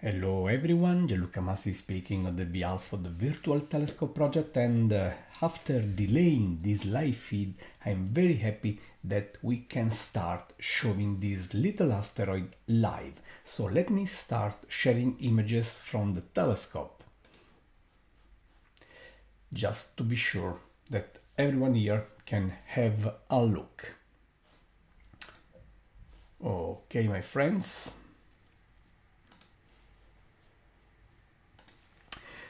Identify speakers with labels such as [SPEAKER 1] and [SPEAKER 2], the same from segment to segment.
[SPEAKER 1] Hello everyone, Gianluca Massi speaking on the behalf of the Virtual Telescope project, and after delaying this live feed, I'm very happy that we can start showing this little asteroid live. So let me start sharing images from the telescope, just to be sure that everyone here can have a look. Okay, my friends.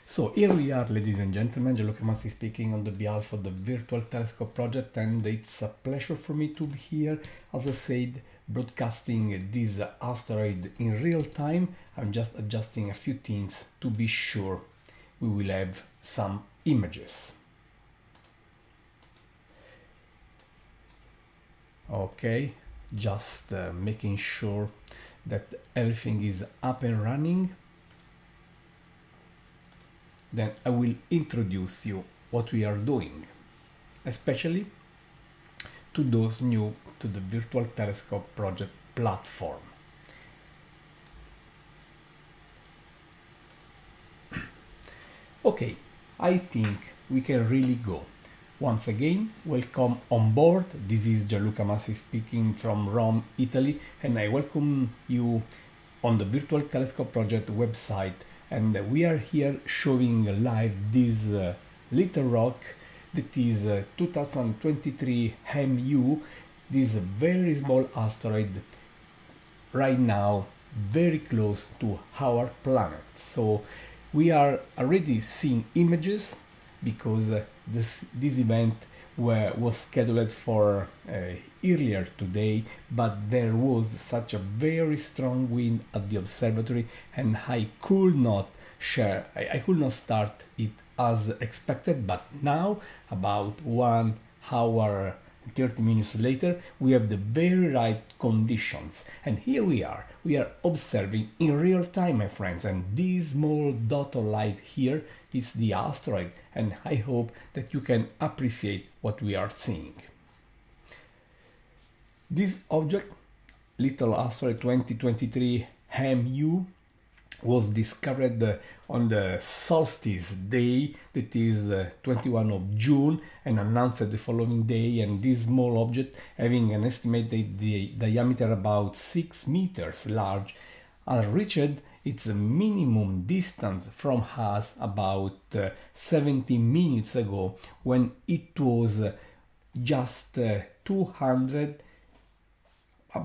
[SPEAKER 1] So here we are, ladies and gentlemen, Gianluca Massi speaking on the behalf of the Virtual Telescope project, and it's a pleasure for me to be here, as I said, broadcasting this asteroid in real time. I'm just adjusting a few things to be sure we will have some images. Okay, just making sure that everything is up and running. Then I will introduce you what we are doing, especially to those new to the Virtual Telescope project platform. Okay, I think we can really go. Once again, welcome on board. This is Gianluca Massi speaking from Rome, Italy, and I welcome you on the Virtual Telescope project website. And we are here showing live this little rock that is 2023 MU, this very small asteroid right now very close to our planet. So we are already seeing images because this event was scheduled for earlier today, but there was such a very strong wind at the observatory, and I could not start it as expected. But now, about 1 hour and 30 minutes later, we have the very right conditions, and here we are observing in real time, my friends, and this small dot of light here is the asteroid, and I hope that you can appreciate what we are seeing. This object, little asteroid 2023 MU, was discovered on the solstice day, that is 21 of June, and announced the following day. And this small object, having an estimated diameter about 6 meters large, reached its minimum distance from us about 70 minutes ago, when it was just a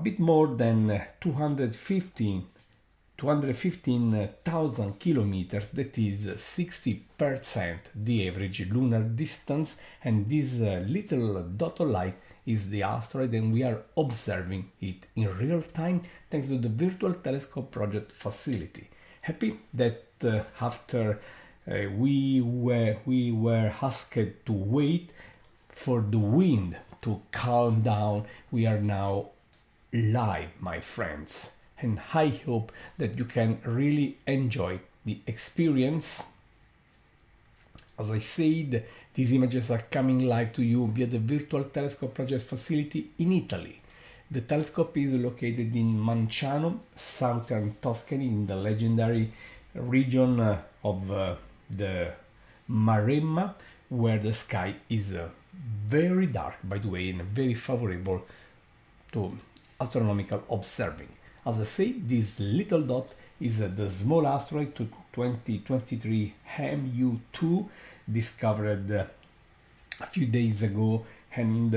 [SPEAKER 1] bit more than 215,000 kilometers, that is 60% the average lunar distance. And this little dot of light is the asteroid, and we are observing it in real time thanks to the Virtual Telescope project facility. Happy that after we were asked to wait for the wind to calm down, we are now live, my friends, and I hope that you can really enjoy the experience. As I said, these images are coming live to you via the Virtual Telescope project facility in Italy. The telescope is located in Manciano, southern Tuscany, in the legendary region of the Maremma, where the sky is very dark, by the way, and very favorable to astronomical observing. As I say, this little dot is the small asteroid 2023 MU2, discovered a few days ago, and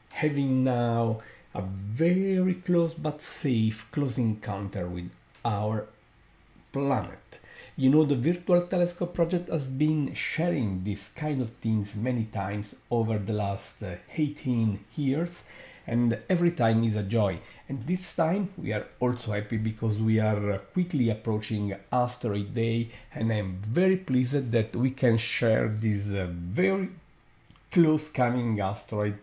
[SPEAKER 1] having now a very close but safe close encounter with our planet. You know, the Virtual Telescope project has been sharing this kind of things many times over the last 18 years, and every time is a joy. And this time we are also happy because we are quickly approaching Asteroid Day, and I'm very pleased that we can share this very close coming asteroid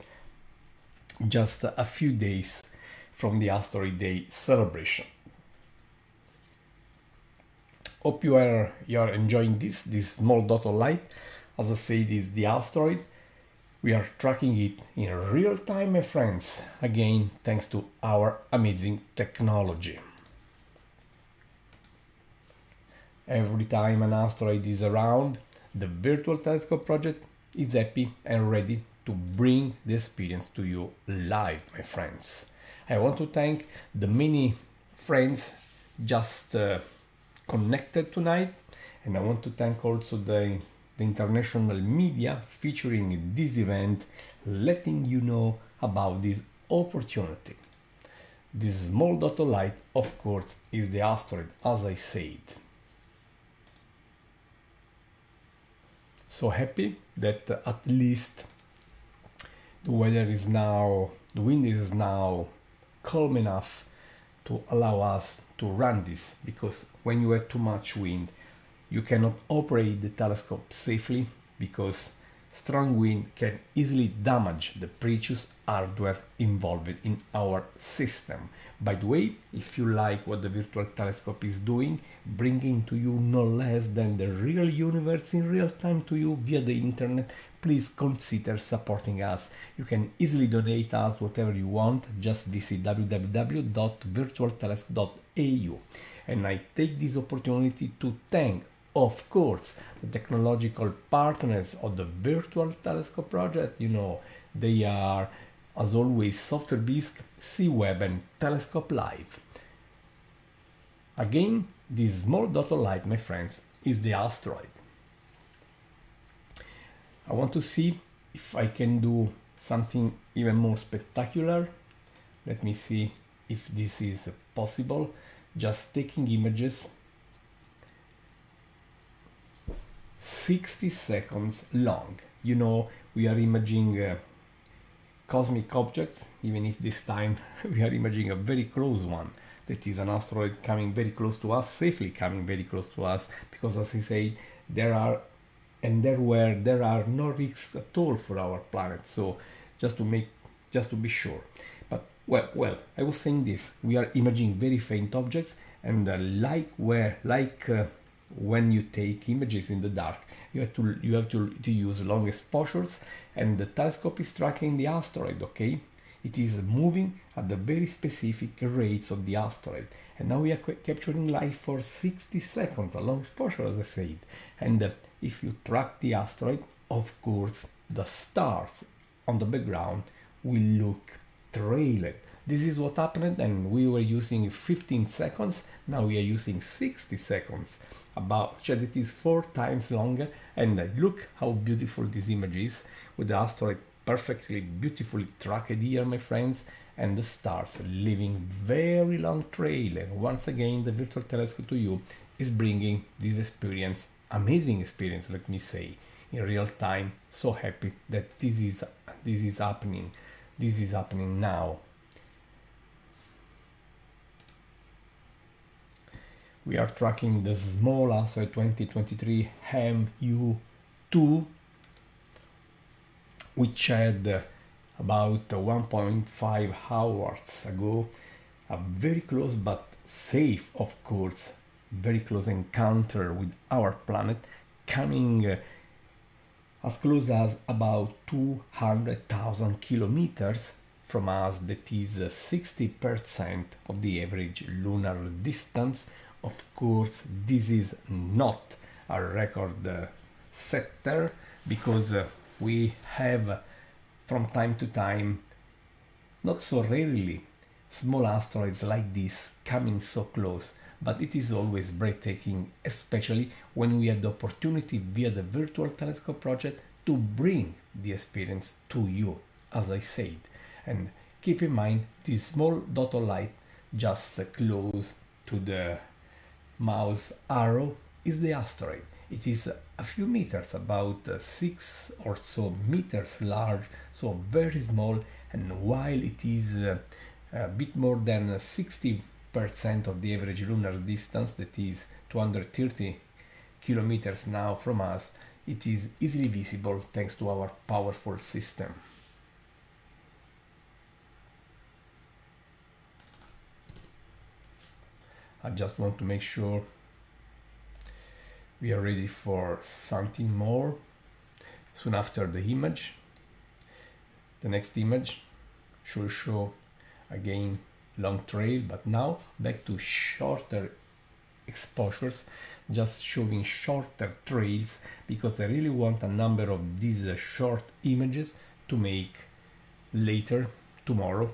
[SPEAKER 1] just a few days from the Asteroid Day celebration. Hope you are enjoying this small dot of light. As I said, is the asteroid. We are tracking it in real time, my friends, again thanks to our amazing technology. Every time an asteroid is around, the Virtual Telescope project is happy and ready to bring the experience to you live, my friends. I want to thank the many friends just connected tonight, and I want to thank also the international media featuring this event, letting you know about this opportunity. This small dot of light, of course, is the asteroid, as I said. So happy that at least the wind is now calm enough to allow us to run this, because when you have too much wind, you cannot operate the telescope safely, because strong wind can easily damage the precious hardware involved in our system. By the way, if you like what the virtual telescope is doing, bringing to you no less than the real universe in real time to you via the internet, please consider supporting us. You can easily donate us whatever you want. Just visit www.virtualtelescope.eu. And I take this opportunity to thank, of course, the technological partners of the Virtual Telescope project. You know, they are, as always, SoftwareBisque, C-Web, and Telescope Live. Again, this small dot of light, my friends, is the asteroid. I want to see if I can do something even more spectacular. Let me see if this is possible. Just taking images 60 seconds long. You know, we are imaging cosmic objects, even if this time we are imaging a very close one, that is an asteroid coming very close to us, safely coming very close to us, because as I say, there are no risks at all for our planet. So just to be sure. But well, I was saying this, we are imaging very faint objects, and when you take images in the dark, you have to use long exposures, and the telescope is tracking the asteroid. Okay, it is moving at the very specific rates of the asteroid, and now we are capturing light for 60 seconds, a long exposure, as I said. And if you track the asteroid, of course, the stars on the background will look trailed. This is what happened, and we were using 15 seconds, now we are using 60 seconds, it is 4 times longer. And look how beautiful this image is, with the asteroid perfectly beautifully tracked here, my friends, and the stars leaving very long trail. And once again, the virtual telescope to you is bringing this experience, amazing experience, let me say, in real time. So happy that this is happening now. We are tracking the small asteroid 2023 MU2, which had about 1.5 hours ago a very close but safe, of course, very close encounter with our planet, coming as close as about 200,000 kilometers from us. That is 60% of the average lunar distance. Of course, this is not a record setter, because we have from time to time, not so rarely, small asteroids like this coming so close, but it is always breathtaking, especially when we have the opportunity via the Virtual Telescope project to bring the experience to you, as I said. And keep in mind, this small dot of light just close to the mouse arrow is the asteroid. It is a few meters, about 6 or so meters large, so very small, and while it is a bit more than 60% of the average lunar distance, that is 230 kilometers now from us, it is easily visible thanks to our powerful system. I just want to make sure we are ready for something more. Soon after the image, the next image should show again long trail, but now back to shorter exposures, just showing shorter trails, because I really want a number of these short images to make later, tomorrow,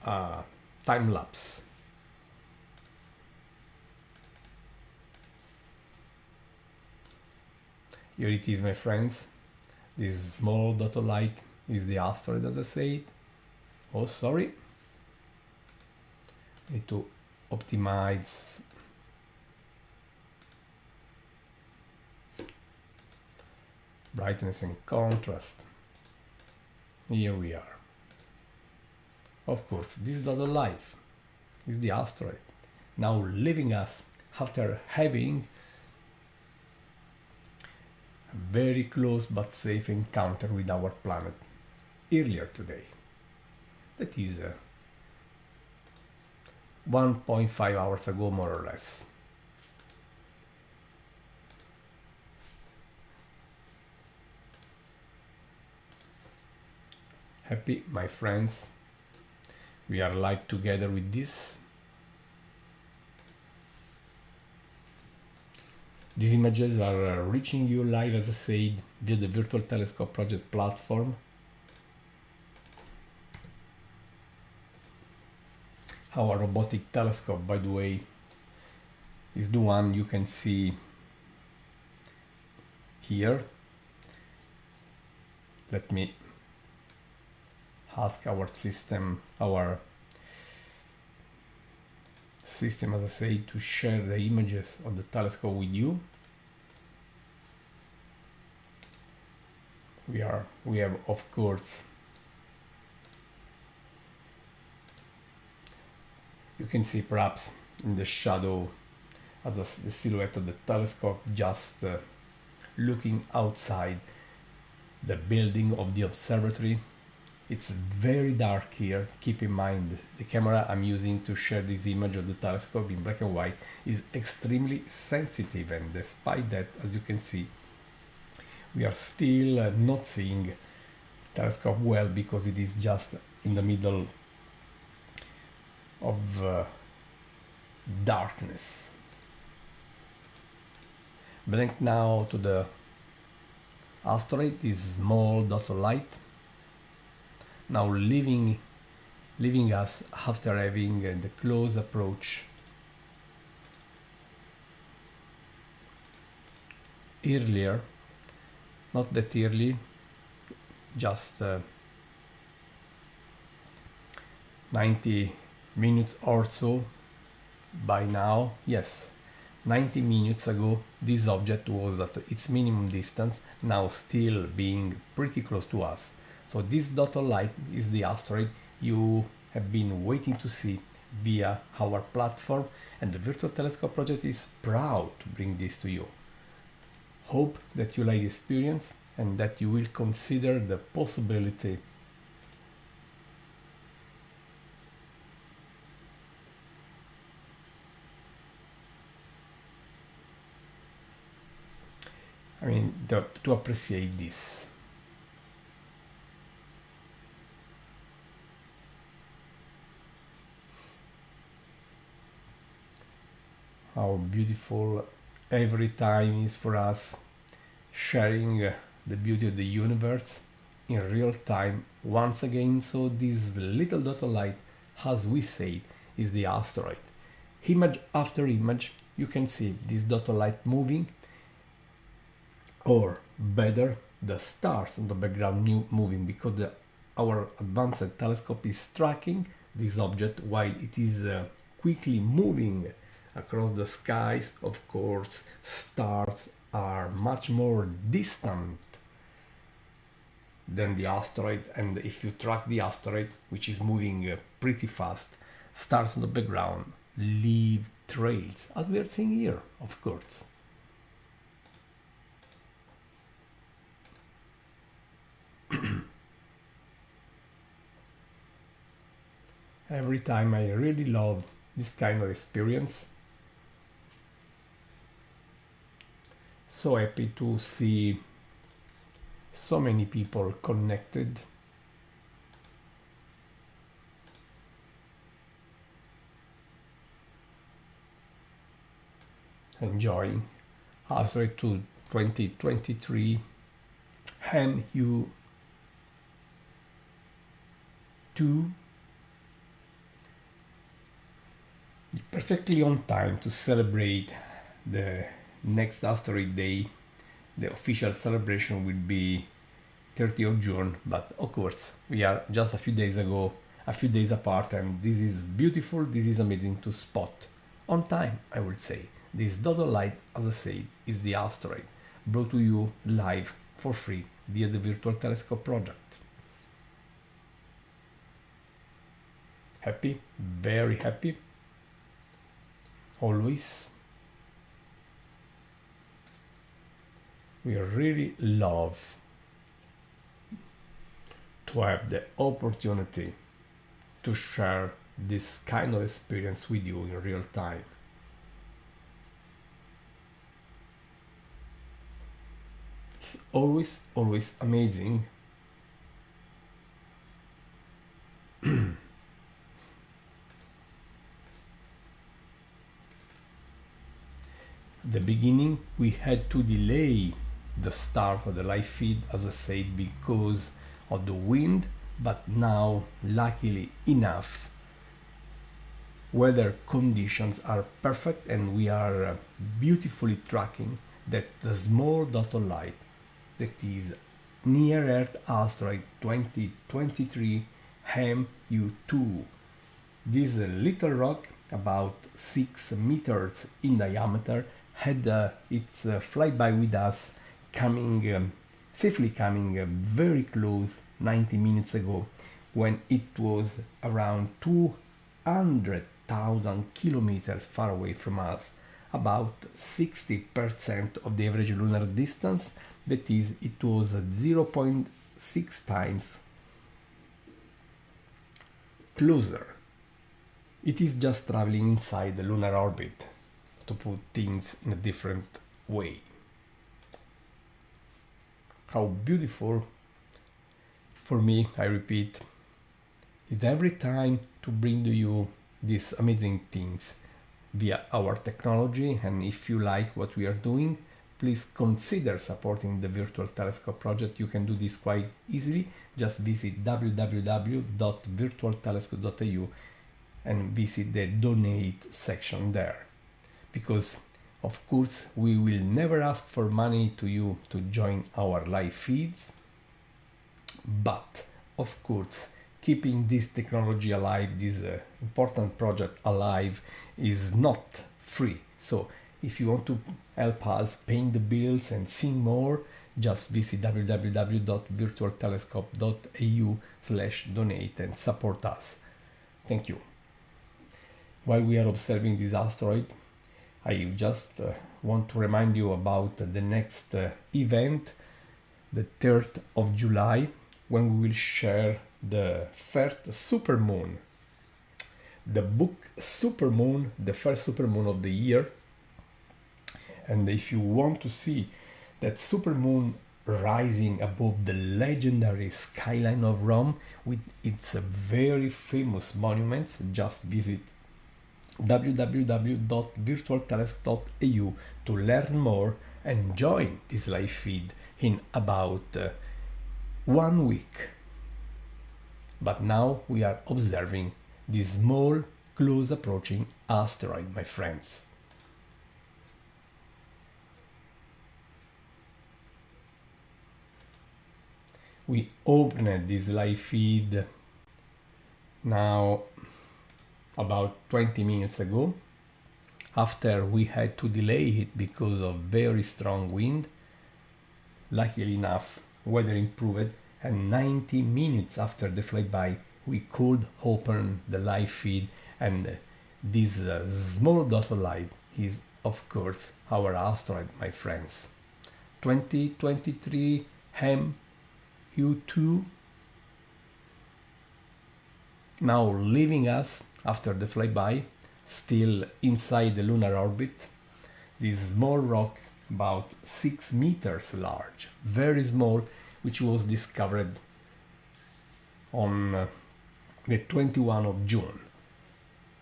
[SPEAKER 1] time lapse. Here it is, my friends. This small dot of light is the asteroid, as I said. Oh, sorry. Need to optimize brightness and contrast. Here we are. Of course, this dot of light is the asteroid, now leaving us after having a very close but safe encounter with our planet earlier today. That is 1.5 hours ago, more or less. Happy, my friends, we are live together with this. These images are reaching you live, as I said, via the Virtual Telescope Project platform. Our robotic telescope, by the way, is the one you can see here. Let me ask our system, as I say, to share the images of the telescope with you. We have, of course, you can see perhaps in the shadow as the silhouette of the telescope just looking outside the building of the observatory. It's very dark here. Keep in mind the camera I'm using to share this image of the telescope in black and white is extremely sensitive, and despite that, as you can see, we are still not seeing the telescope well because it is just in the middle of darkness. Back now to the asteroid, this small dot of light, now leaving us after having the close approach earlier, not that early, just 90 minutes or so by now. Yes, 90 minutes ago this object was at its minimum distance, now still being pretty close to us. So this dot of light is the asteroid you have been waiting to see via our platform, and the Virtual Telescope Project is proud to bring this to you. Hope that you like the experience and that you will consider the possibility to appreciate this. How beautiful every time is for us, sharing the beauty of the universe in real time once again. So this little dot of light, as we say, is the asteroid. Image after image, you can see this dot of light moving, or better, the stars in the background moving, because our advanced telescope is tracking this object while it is quickly moving across the skies. Of course, stars are much more distant than the asteroid, and if you track the asteroid, which is moving pretty fast, stars in the background leave trails, as we are seeing here, of course. Every time I really love this kind of experience. So happy to see so many people connected. enjoying asteroid 2023 MU2 perfectly on time to celebrate the next asteroid day. The official celebration will be 30th of June, but of course we are just a few days apart, and this is beautiful, this is amazing to spot on time, I would say. This dotted light, as I said, is the asteroid, brought to you live for free via the Virtual Telescope project. Happy, very happy, always. We really love to have the opportunity to share this kind of experience with you in real time. It's always amazing At the beginning we had to delay the start of the live feed, as I said, because of the wind, but now luckily enough weather conditions are perfect and we are beautifully tracking that the small dot of light that is near Earth asteroid 2023 MU2. This little rock, about 6 meters in diameter, had its flyby with us, safely coming very close 90 minutes ago, when it was around 200,000 kilometers far away from us, about 60% of the average lunar distance. That is, it was 0.6 times closer. It is just traveling inside the lunar orbit, to put things in a different way. How beautiful for me, I repeat, is every time to bring to you these amazing things via our technology. And if you like what we are doing, please consider supporting the Virtual Telescope project. You can do this quite easily. Just visit www.virtualtelescope.eu and visit the donate section there. Because of course we will never ask for money to you to join our live feeds, but of course keeping this technology alive, this important project alive, is not free. So if you want to help us paying the bills and seeing more, just visit www.virtualtelescope.eu/donate and support us. Thank you. While we are observing this asteroid, I just want to remind you about the next event, the 3rd of July, when we will share the first supermoon. The book Supermoon, the first supermoon of the year. And if you want to see that supermoon rising above the legendary skyline of Rome with its very famous monuments, just visit www.virtualtelescope.eu to learn more and join this live feed in about 1 week. But now we are observing this small, close approaching asteroid, my friends. We opened this live feed now about 20 minutes ago, after we had to delay it because of very strong wind. Luckily enough, weather improved, and 90 minutes after the flyby we could open the live feed, and this small dot of light is of course our asteroid, my friends. 2023 MU2, now leaving us after the flyby, still inside the lunar orbit. This small rock, about 6 meters large, very small, which was discovered on the 21st of June.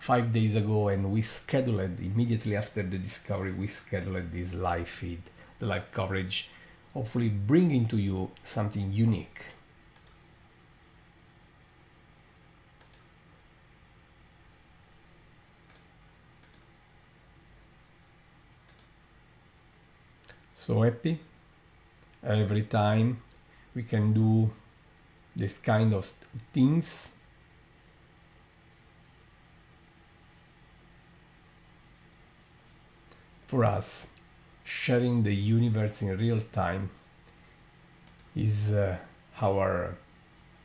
[SPEAKER 1] 5 days ago, and we scheduled immediately after the discovery, we scheduled this live feed, the live coverage, hopefully bringing to you something unique. So happy every time we can do this kind of things. For us, sharing the universe in real time is our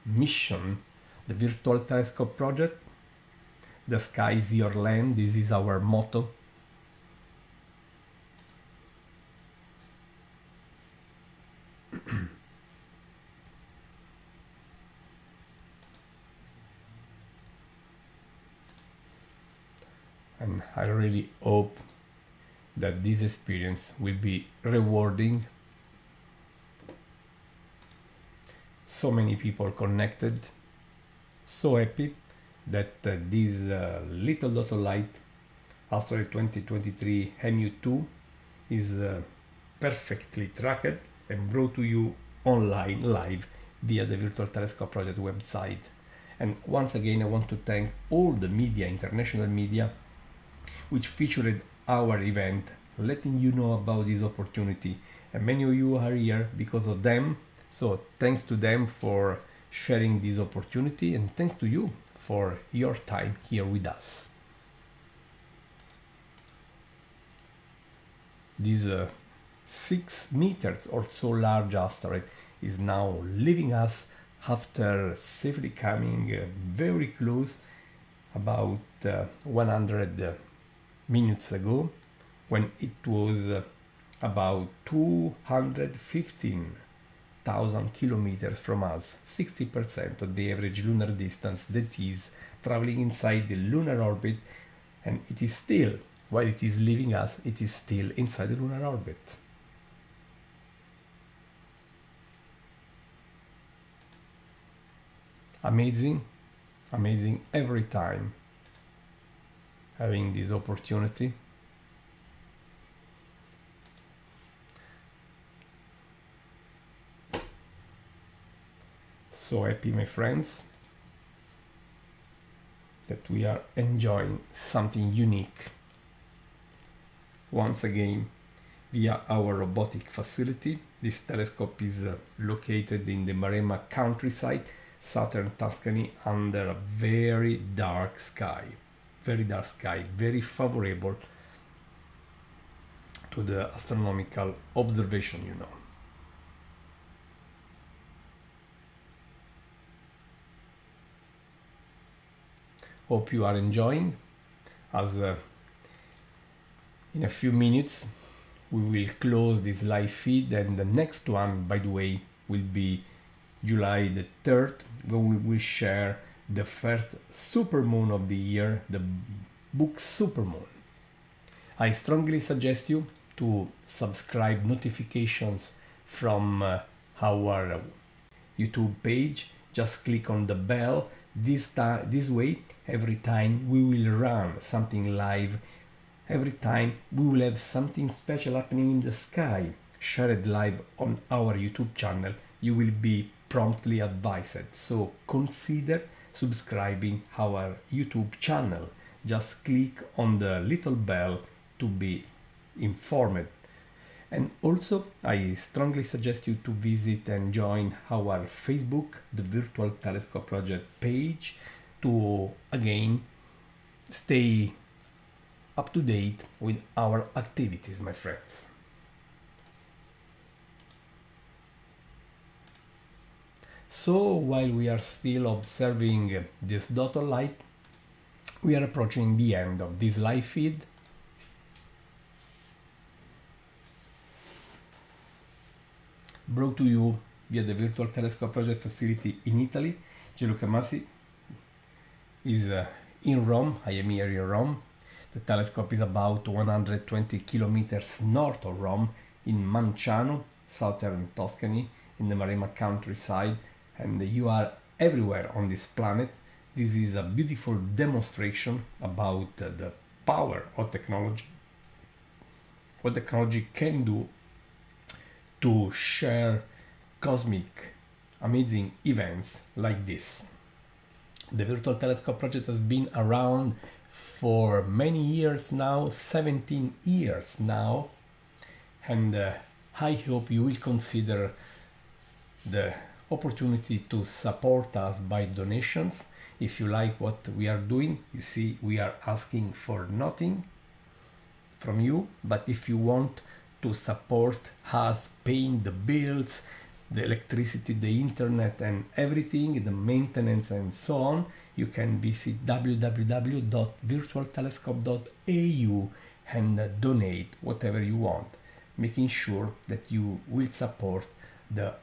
[SPEAKER 1] mission. The Virtual Telescope Project, the sky is your land, this is our motto. And I really hope that this experience will be rewarding. So many people connected, so happy that this little dot of light, asteroid 2023 MU2, is perfectly tracked and brought to you online, live, via the Virtual Telescope Project website. And once again, I want to thank all the media, international media, which featured our event, letting you know about this opportunity. And many of you are here because of them. So thanks to them for sharing this opportunity, and thanks to you for your time here with us. This 6 meters or so large asteroid is now leaving us after safely coming very close, about 100 minutes ago, when it was about 215,000 kilometers from us, 60% of the average lunar distance that is traveling inside the lunar orbit, and it is still, while it is leaving us, it is still inside the lunar orbit. Amazing, amazing every time having this opportunity. So happy, my friends, that we are enjoying something unique once again via our robotic facility. This telescope is located in the Maremma countryside, southern Tuscany, under a very dark sky, very favorable to the astronomical observation, you know. Hope you are enjoying, as in a few minutes we will close this live feed, and the next one, by the way, will be July the 3rd, when we will share the first supermoon of the year, the book Supermoon. I strongly suggest you to subscribe notifications from our YouTube page. Just click on the bell. This way, every time we will run something live, every time we will have something special happening in the sky, shared live on our YouTube channel, you will be promptly advised. So consider subscribing our YouTube channel. Just click on the little bell to be informed. And also, I strongly suggest you to visit and join our Facebook, the Virtual Telescope Project page, to again stay up to date with our activities, my friends. So while we are still observing this dot of light, we are approaching the end of this live feed. Brought to you via the Virtual Telescope Project facility in Italy. Gianluca Masi is in Rome. I am here in Rome. The telescope is about 120 kilometers north of Rome, in Manciano, southern Tuscany, in the Maremma countryside, and you are everywhere on this planet. This is a beautiful demonstration about the power of technology, what technology can do to share cosmic amazing events like this. The Virtual Telescope project has been around for many years now, 17 years now, and I hope you will consider the opportunity to support us by donations. If you like what we are doing, you see we are asking for nothing from you, but if you want to support us paying the bills, the electricity, the internet and everything, the maintenance and so on, you can visit www.virtualtelescope.eu and donate whatever you want, making sure that you will support the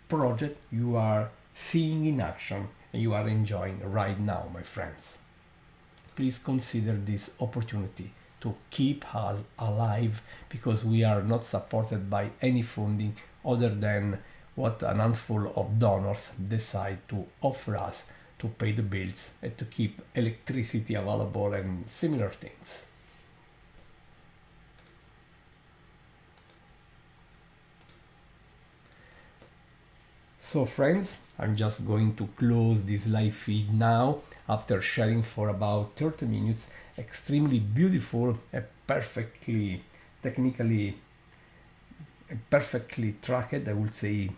[SPEAKER 1] project you are seeing in action and you are enjoying right now, my friends. Please consider this opportunity to keep us alive, because we are not supported by any funding other than what a handful of donors decide to offer us to pay the bills and to keep electricity available and similar things. So friends, I'm just going to close this live feed now after sharing for about 30 minutes extremely beautiful and perfectly tracked, I would say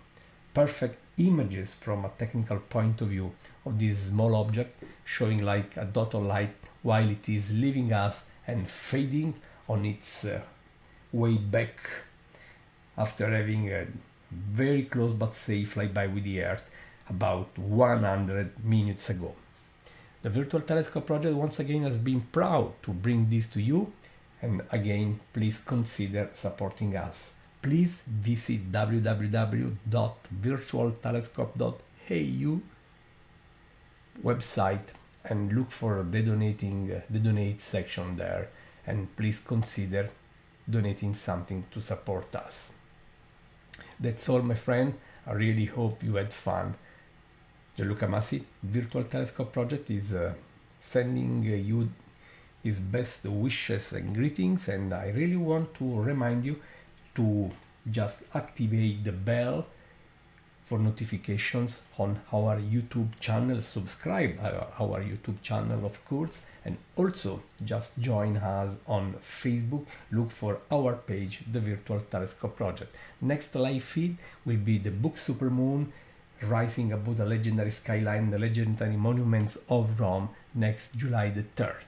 [SPEAKER 1] perfect images from a technical point of view of this small object, showing like a dot of light while it is leaving us and fading on its way back after having a very close but safe flyby with the Earth about 100 minutes ago. The Virtual Telescope project once again has been proud to bring this to you, and again please consider supporting us. Please visit www.virtualtelescope.eu website and look for the donate section there, and please consider donating something to support us. That's all, my friend. I really hope you had fun. Gianluca Massi Virtual Telescope project is sending you his best wishes and greetings, and I really want to remind you to just activate the bell for notifications on our YouTube channel, subscribe our YouTube channel of course, and also just join us on Facebook, look for our page, the Virtual Telescope project. Next live feed will be the book Supermoon, rising above the legendary skyline, the legendary monuments of Rome, next July the 3rd.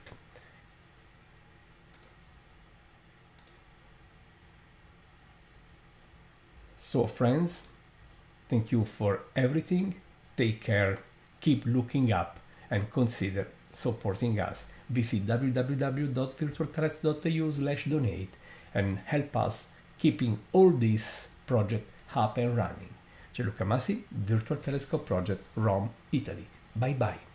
[SPEAKER 1] So friends, thank you for everything. Take care, keep looking up, and consider supporting us. Visit www.virtualtelescope.eu/donate and help us keeping all this project up and running. Gianluca Massi, Virtual Telescope Project, Rome, Italy. Bye bye.